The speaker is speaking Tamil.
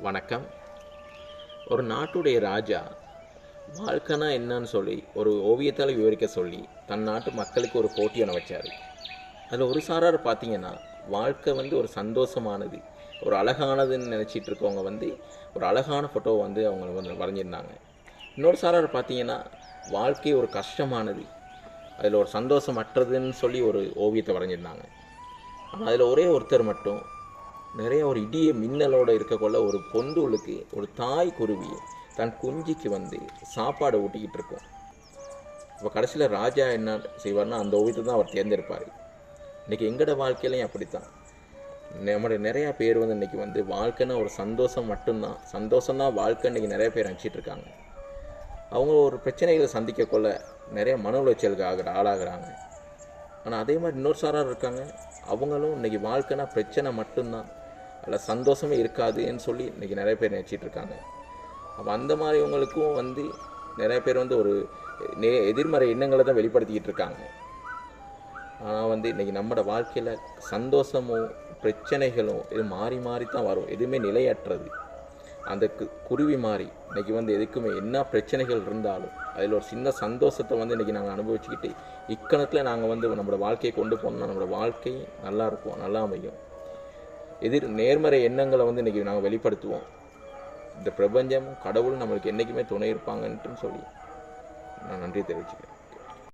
வணக்கம். ஒரு நாட்டுடைய ராஜா வாழ்க்கைனா என்னன்னு சொல்லி ஒரு ஓவியத்தால் விவரிக்க சொல்லி தன் நாட்டு மக்களுக்கு ஒரு போட்டி ஒன்று வச்சார். அதில் ஒரு சாரார் பார்த்தீங்கன்னா வாழ்க்கை ஒரு சந்தோஷமானது, ஒரு அழகானதுன்னு நினச்சிட்டு இருக்கவங்க ஒரு அழகான ஃபோட்டோ அவங்க வரைஞ்சிருந்தாங்க. இன்னொரு சாரார் பார்த்தீங்கன்னா வாழ்க்கை ஒரு கஷ்டமானது, அதில் ஒரு சந்தோஷமற்றதுன்னு சொல்லி ஒரு ஓவியத்தை வரைஞ்சிருந்தாங்க. ஆனால் அதில் ஒரே ஒருத்தர் மட்டும் நிறைய ஒரு இடிய மின்னலோடு இருக்கக்குள்ள ஒரு பொந்துளுக்கு ஒரு தாய் குருவி தன் குஞ்சிக்கு சாப்பாடு ஊட்டிக்கிட்டு இருக்கும். இப்போ கடைசியில் ராஜா என்ன செய்வார்னா அந்த ஓவியத்தை தான் அவர் தேர்ந்தெடுப்பார். இன்றைக்கி எங்களோட வாழ்க்கையிலையும் அப்படித்தான். நம்முடைய நிறையா பேர் இன்றைக்கி வாழ்க்கைன்னா ஒரு சந்தோஷம் மட்டும்தான், சந்தோஷம்தான் வாழ்க்கை இன்றைக்கி நிறைய பேர் நினச்சிட்டு இருக்காங்க. அவங்க ஒரு பிரச்சனைகளை சந்திக்கக்குள்ள நிறைய மன உளைச்சலுக்கு ஆளாகிறாங்க. ஆனால் அதே மாதிரி இன்னொரு சாரார் இருக்காங்க, அவங்களும் இன்றைக்கி வாழ்க்கைனா பிரச்சனை மட்டும்தான், அதில் சந்தோஷமே இருக்காதுன்னு சொல்லி இன்றைக்கி நிறைய பேர் நினச்சிட்டு இருக்காங்க. அப்போ அந்த மாதிரிவங்களுக்கும் நிறைய பேர் ஒரு எதிர்மறை எண்ணங்களை தான் வெளிப்படுத்திக்கிட்டு இருக்காங்க. ஆனால் இன்றைக்கி நம்மளோட வாழ்க்கையில் சந்தோஷமும் பிரச்சனைகளும் இது மாறி மாறி தான் வரும், எதுவுமே நிலையற்றது. அந்த குருவி மாதிரி இன்றைக்கி எதுக்குமே என்ன பிரச்சனைகள் இருந்தாலும் அதில் ஒரு சின்ன சந்தோஷத்தை இன்றைக்கி நாங்கள் அனுபவிச்சுக்கிட்டு இக்கணத்தில் நாங்கள் நம்மளோட வாழ்க்கையை கொண்டு போனோம்னா நம்மளோட வாழ்க்கை நல்லா இருக்கும், நல்லா அமையும். நேர்மறை எண்ணங்களை இன்றைக்கி நாங்கள் வெளிப்படுத்துவோம். இந்த பிரபஞ்சம் கடவுள் நம்மளுக்கு என்றைக்குமே துணை இருப்பாங்கன்ட்டு சொல்லி நான் நன்றி தெரிவிச்சுக்கிறேன்.